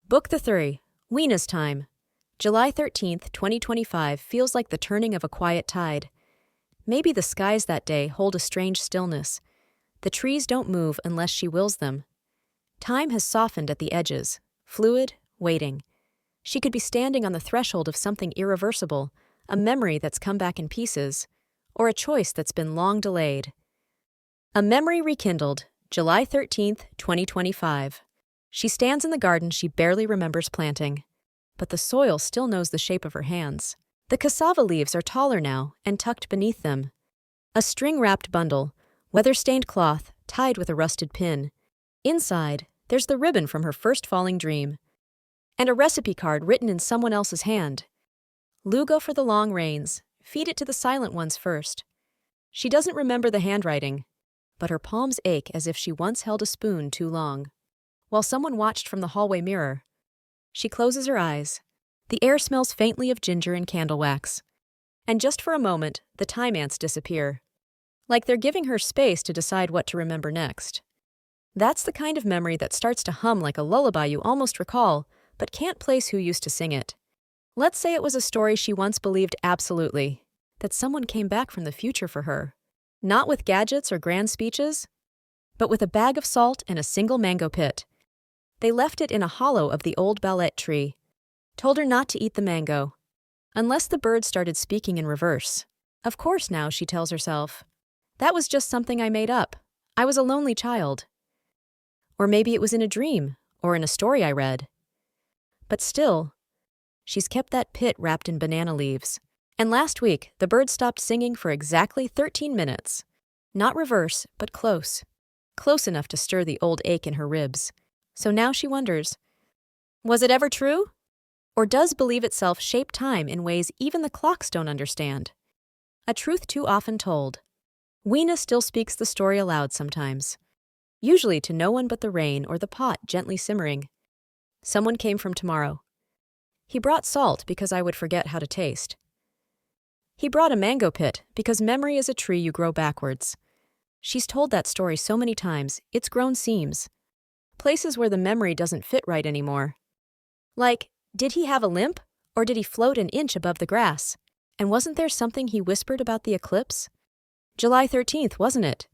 Book the 3. Weena's Time. July 13th, 2025 feels like the turning of a quiet tide. Maybe the skies that day hold a strange stillness. The trees don't move unless she wills them. Time has softened at the edges, fluid, waiting. She could be standing on the threshold of something irreversible, a memory that's come back in pieces, or a choice that's been long delayed. A memory rekindled, July 13th, 2025. She stands in the garden she barely remembers planting, but the soil still knows the shape of her hands. The cassava leaves are taller now and tucked beneath them. A string-wrapped bundle, weather-stained cloth tied with a rusted pin. Inside, there's the ribbon from her first falling dream, and a recipe card written in someone else's hand. Lugo for the long rains, feed it to the silent ones first. She doesn't remember the handwriting, but her palms ache as if she once held a spoon too long. While someone watched from the hallway mirror, she closes her eyes. The air smells faintly of ginger and candle wax. And just for a moment, the time ants disappear. Like they're giving her space to decide what to remember next. That's the kind of memory that starts to hum like a lullaby you almost recall, but can't place who used to sing it. Let's say it was a story she once believed absolutely, that someone came back from the future for her. Not with gadgets or grand speeches, but with a bag of salt and a single mango pit. They left it in a hollow of the old ballet tree, told her not to eat the mango, unless the bird started speaking in reverse. Of course now, she tells herself. That was just something I made up. I was a lonely child. Or maybe it was in a dream, or in a story I read. But still, she's kept that pit wrapped in banana leaves. And last week, the bird stopped singing for exactly 13 minutes. Not reverse, but close. Close enough to stir the old ache in her ribs. So now she wonders, was it ever true? Or does belief itself shape time in ways even the clocks don't understand? A truth too often told. Weena still speaks the story aloud sometimes. Usually to no one but the rain or the pot gently simmering. Someone came from tomorrow. He brought salt because I would forget how to taste. He brought a mango pit because memory is a tree you grow backwards. She's told that story so many times, it's grown seams. Places where the memory doesn't fit right anymore. Like, did he have a limp, or did he float an inch above the grass? And wasn't there something he whispered about the eclipse? July 13th, wasn't it?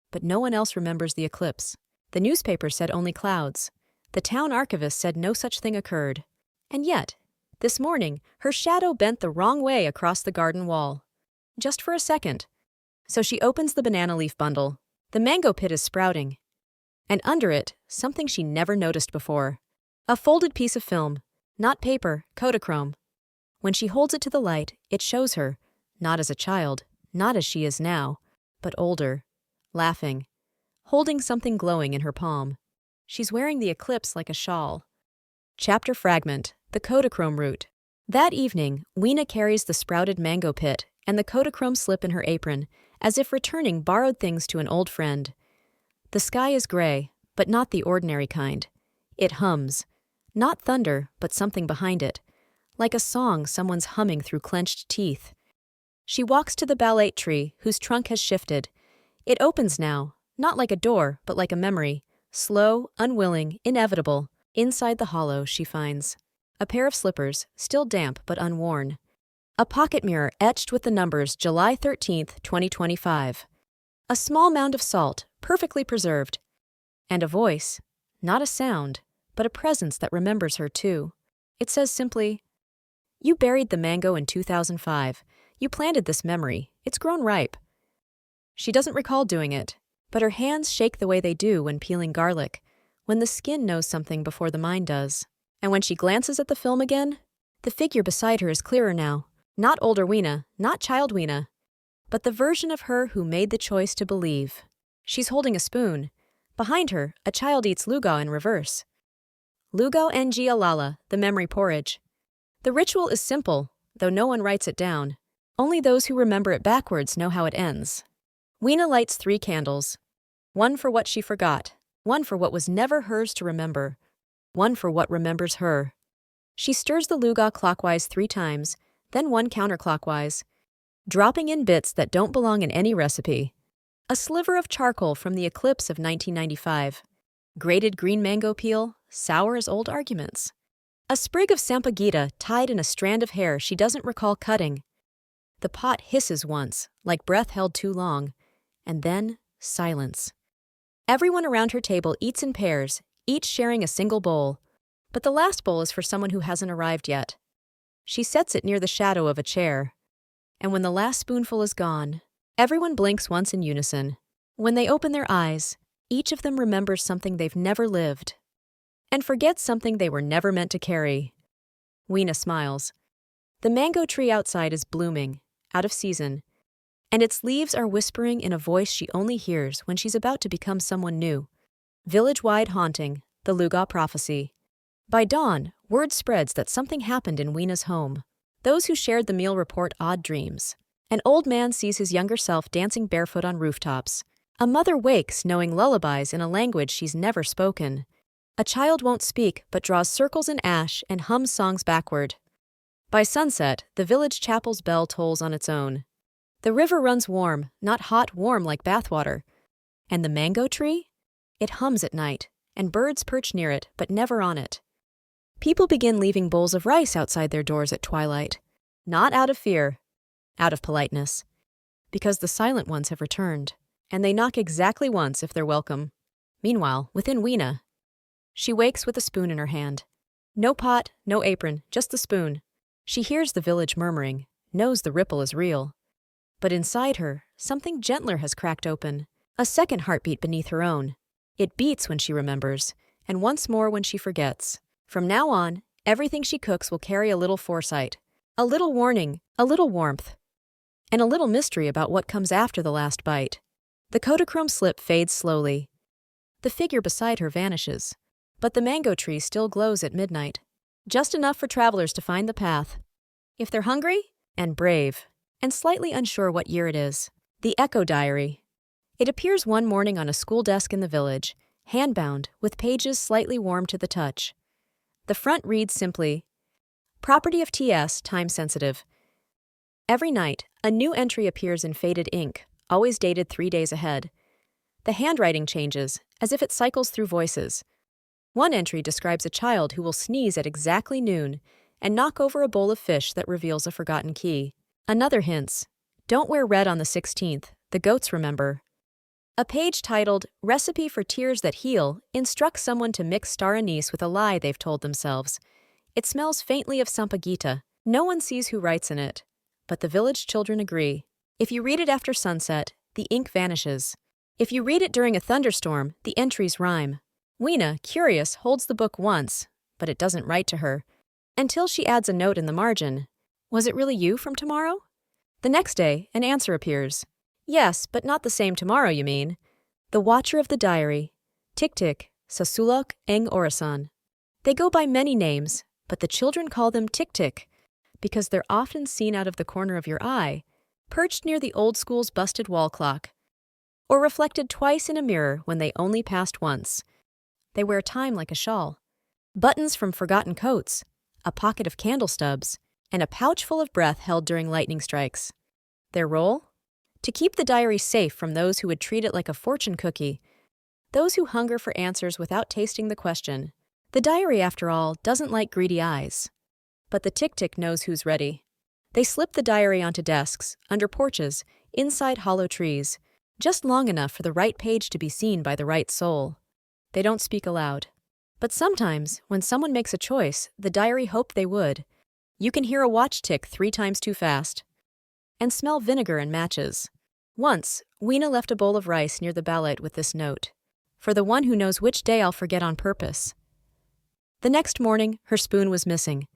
But no one else remembers the eclipse. The newspaper said only clouds. The town archivist said no such thing occurred. And yet, this morning, her shadow bent the wrong way across the garden wall. Just for a second. So she opens the banana leaf bundle. The mango pit is sprouting. And under it, something she never noticed before. A folded piece of film, not paper, Kodachrome. When she holds it to the light, it shows her, not as a child, not as she is now, but older, laughing, holding something glowing in her palm. She's wearing the eclipse like a shawl. Chapter fragment, the Kodachrome root. That evening, Weena carries the sprouted mango pit and the Kodachrome slip in her apron, as if returning borrowed things to an old friend. The sky is gray, but not the ordinary kind. It hums. Not thunder, but something behind it. Like a song someone's humming through clenched teeth. She walks to the ballet tree, whose trunk has shifted. It opens now, not like a door, but like a memory. Slow, unwilling, inevitable. Inside the hollow, she finds a pair of slippers, still damp but unworn. A pocket mirror etched with the numbers July 13th, 2025. A small mound of salt, perfectly preserved. And a voice, not a sound, but a presence that remembers her too. It says simply, "You buried the mango in 2005. You planted this memory. It's grown ripe." She doesn't recall doing it, but her hands shake the way they do when peeling garlic, when the skin knows something before the mind does. And when she glances at the film again, the figure beside her is clearer now. Not older Weena, not child Weena, but the version of her who made the choice to believe. She's holding a spoon. Behind her, a child eats lugo in reverse. Lugo ng alala, the memory porridge. The ritual is simple, though no one writes it down. Only those who remember it backwards know how it ends. Weena lights 3 candles. One for what she forgot, one for what was never hers to remember, one for what remembers her. She stirs the lugo clockwise 3 times, then one counterclockwise, dropping in bits that don't belong in any recipe. A sliver of charcoal from the eclipse of 1995. Grated green mango peel, sour as old arguments. A sprig of sampaguita tied in a strand of hair she doesn't recall cutting. The pot hisses once, like breath held too long, and then silence. Everyone around her table eats in pairs, each sharing a single bowl, but the last bowl is for someone who hasn't arrived yet. She sets it near the shadow of a chair, and when the last spoonful is gone, everyone blinks once in unison. When they open their eyes, each of them remembers something they've never lived, and forgets something they were never meant to carry. Weena smiles. The mango tree outside is blooming, out of season, and its leaves are whispering in a voice she only hears when she's about to become someone new. Village-wide haunting, the Luga prophecy. By dawn, word spreads that something happened in Weena's home. Those who shared the meal report odd dreams. An old man sees his younger self dancing barefoot on rooftops. A mother wakes knowing lullabies in a language she's never spoken. A child won't speak but draws circles in ash and hums songs backward. By sunset, the village chapel's bell tolls on its own. The river runs warm, not hot warm like bathwater. And the mango tree? It hums at night, and birds perch near it but never on it. People begin leaving bowls of rice outside their doors at twilight. Not out of fear, out of politeness. Because the silent ones have returned, and they knock exactly once if they're welcome. Meanwhile, within Weena, she wakes with a spoon in her hand. No pot, no apron, just the spoon. She hears the village murmuring, knows the ripple is real. But inside her, something gentler has cracked open, a second heartbeat beneath her own. It beats when she remembers, and once more when she forgets. From now on, everything she cooks will carry a little foresight, a little warning, a little warmth, and a little mystery about what comes after the last bite. The Kodachrome slip fades slowly. The figure beside her vanishes, but the mango tree still glows at midnight, just enough for travelers to find the path. If they're hungry and brave, and slightly unsure what year it is. The Echo Diary. It appears one morning on a school desk in the village, hand-bound, with pages slightly warm to the touch. The front reads simply, "Property of TS, time-sensitive." Every night, a new entry appears in faded ink, always dated 3 days ahead. The handwriting changes, as if it cycles through voices. One entry describes a child who will sneeze at exactly noon and knock over a bowl of fish that reveals a forgotten key. Another hints, "Don't wear red on the 16th, the goats remember." A page titled, "Recipe for Tears That Heal," instructs someone to mix star anise with a lie they've told themselves. It smells faintly of sampaguita. No one sees who writes in it, but the village children agree. If you read it after sunset, the ink vanishes. If you read it during a thunderstorm, the entries rhyme. Weena, curious, holds the book once, but it doesn't write to her, until she adds a note in the margin. "Was it really you from tomorrow?" The next day, an answer appears. "Yes, but not the same tomorrow, you mean." The watcher of the diary. Tik-Tik, Sasulok Eng Orasan. They go by many names, but the children call them Tik-Tik, because they're often seen out of the corner of your eye, perched near the old school's busted wall clock, or reflected twice in a mirror when they only passed once. They wear time like a shawl. Buttons from forgotten coats, a pocket of candle stubs, and a pouch full of breath held during lightning strikes. Their role? To keep the diary safe from those who would treat it like a fortune cookie, those who hunger for answers without tasting the question. The diary, after all, doesn't like greedy eyes. But the Tik-Tik knows who's ready. They slip the diary onto desks, under porches, inside hollow trees, just long enough for the right page to be seen by the right soul. They don't speak aloud. But sometimes, when someone makes a choice the diary hoped they would, you can hear a watch tick 3 times too fast, and smell vinegar and matches. Once, Weena left a bowl of rice near the ballot with this note, "For the one who knows which day I'll forget on purpose." The next morning, her spoon was missing,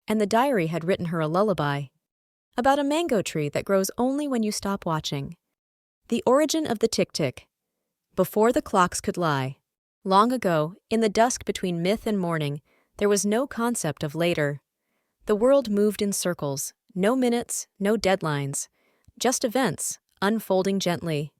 and the diary had written her a lullaby about a mango tree that grows only when you stop watching. The origin of the Tik-Tik. Before the clocks could lie, long ago, in the dusk between myth and morning, there was no concept of later. The world moved in circles, no minutes, no deadlines, just events, unfolding gently.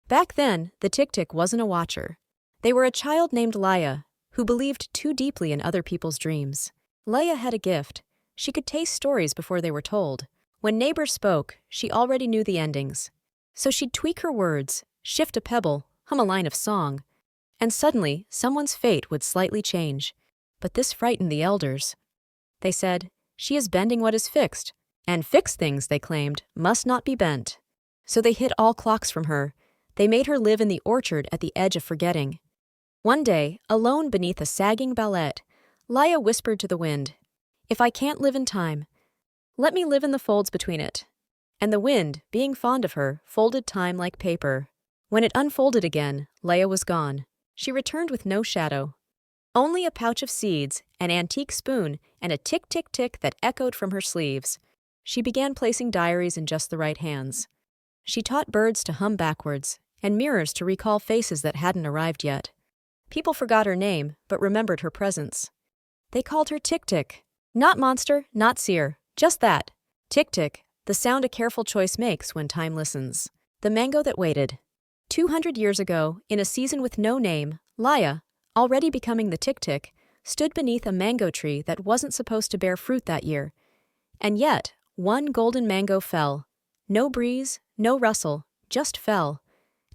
Back then, the Tik-Tik wasn't a watcher. They were a child named Laya, who believed too deeply in other people's dreams. Laya had a gift. She could taste stories before they were told. When neighbors spoke, she already knew the endings. So she'd tweak her words, shift a pebble, hum a line of song, And suddenly, someone's fate would slightly change. But this frightened the elders. They said, "She is bending what is fixed." And fixed things, they claimed, must not be bent. So they hid all clocks from her. They made her live in the orchard at the edge of forgetting. One day, alone beneath a sagging ballette, Laia whispered to the wind, "If I can't live in time, let me live in the folds between it." And the wind, being fond of her, folded time like paper. When it unfolded again, Laia was gone. She returned with no shadow. Only a pouch of seeds, an antique spoon, and a tick-tick-tick that echoed from her sleeves. She began placing diaries in just the right hands. She taught birds to hum backwards, and mirrors to recall faces that hadn't arrived yet. People forgot her name, but remembered her presence. They called her Tick-Tick. Not monster, not seer, just that. Tick-Tick, the sound a careful choice makes when time listens. The mango that waited. 200 years ago, in a season with no name, Laia, already becoming the Tick-Tick, stood beneath a mango tree that wasn't supposed to bear fruit that year. And yet, one golden mango fell. No breeze, no rustle, just fell.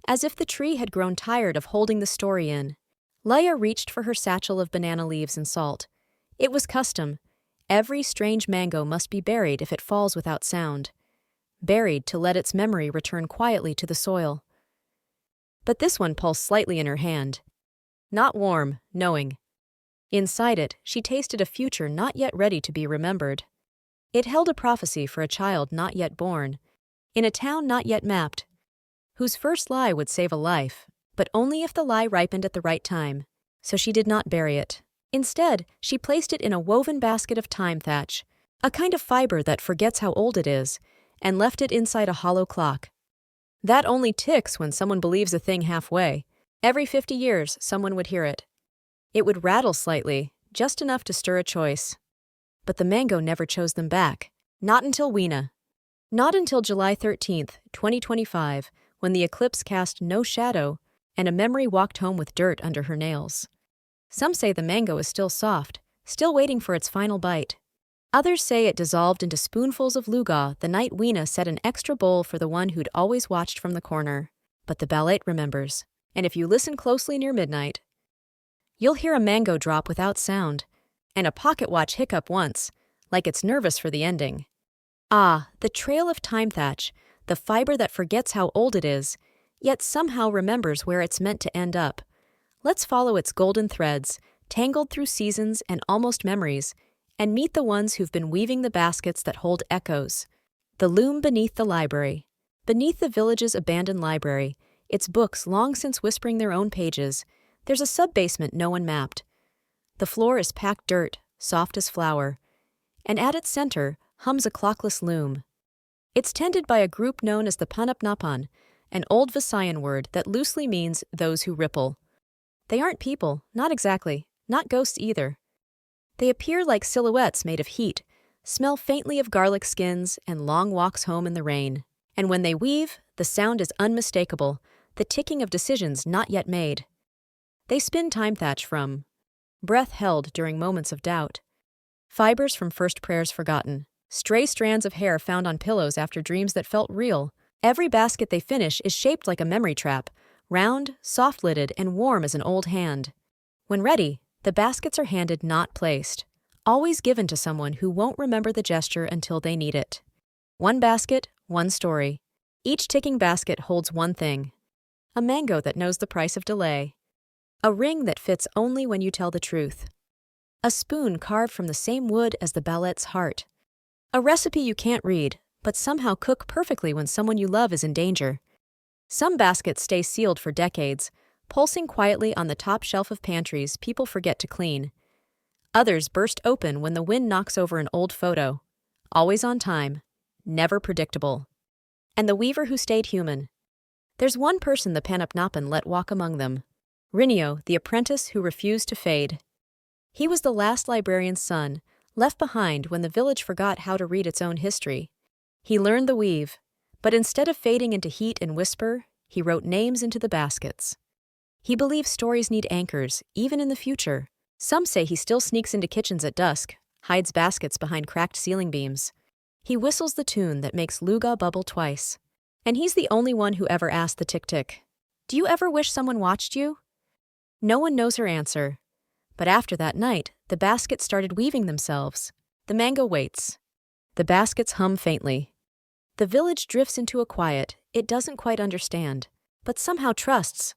As if the tree had grown tired of holding the story in. Laia reached for her satchel of banana leaves and salt. It was custom. Every strange mango must be buried if it falls without sound. Buried to let its memory return quietly to the soil. But this one pulsed slightly in her hand. Not warm, knowing. Inside it, she tasted a future not yet ready to be remembered. It held a prophecy for a child not yet born, in a town not yet mapped, whose first lie would save a life, but only if the lie ripened at the right time. So she did not bury it. Instead, she placed it in a woven basket of time thatch, a kind of fiber that forgets how old it is, and left it inside a hollow clock. That only ticks when someone believes a thing halfway. Every 50 years, someone would hear it. It would rattle slightly, just enough to stir a choice. But the mango never chose them back. Not until Weena. Not until July 13th, 2025, when the eclipse cast no shadow, and a memory walked home with dirt under her nails. Some say the mango is still soft, still waiting for its final bite. Others say it dissolved into spoonfuls of luga the night Weena set an extra bowl for the one who'd always watched from the corner. But the ballet remembers, and if you listen closely near midnight, you'll hear a mango drop without sound, and a pocket watch hiccup once, like it's nervous for the ending. Ah, the trail of time thatch, the fiber that forgets how old it is, yet somehow remembers where it's meant to end up. Let's follow its golden threads, tangled through seasons and almost memories, and meet the ones who've been weaving the baskets that hold echoes. The loom beneath the library. Beneath the village's abandoned library, its books long since whispering their own pages, there's a sub-basement no one mapped. The floor is packed dirt, soft as flour, and at its center hums a clockless loom. It's tended by a group known as the Panapnapan, an old Visayan word that loosely means those who ripple. They aren't people, not exactly, not ghosts either. They appear like silhouettes made of heat, smell faintly of garlic skins, and long walks home in the rain. And when they weave, the sound is unmistakable, the ticking of decisions not yet made. They spin time thatch from breath held during moments of doubt, fibers from first prayers forgotten, stray strands of hair found on pillows after dreams that felt real. Every basket they finish is shaped like a memory trap, round, soft-lidded, and warm as an old hand. When ready, the baskets are handed, not placed, always given to someone who won't remember the gesture until they need it. One basket, one story. Each ticking basket holds one thing. A mango that knows the price of delay. A ring that fits only when you tell the truth. A spoon carved from the same wood as the ballet's heart. A recipe you can't read, but somehow cook perfectly when someone you love is in danger. Some baskets stay sealed for decades, pulsing quietly on the top shelf of pantries people forget to clean. Others burst open when the wind knocks over an old photo. Always on time, never predictable. And the weaver who stayed human. There's one person the Panapnapan let walk among them. Rinio, the apprentice who refused to fade. He was the last librarian's son, left behind when the village forgot how to read its own history. He learned the weave, but instead of fading into heat and whisper, he wrote names into the baskets. He believes stories need anchors, even in the future. Some say he still sneaks into kitchens at dusk, hides baskets behind cracked ceiling beams. He whistles the tune that makes Luga bubble twice. And he's the only one who ever asked the tick-tick, "Do you ever wish someone watched you?" No one knows her answer. But after that night, the baskets started weaving themselves. The mango waits. The baskets hum faintly. The village drifts into a quiet it doesn't quite understand, but somehow trusts.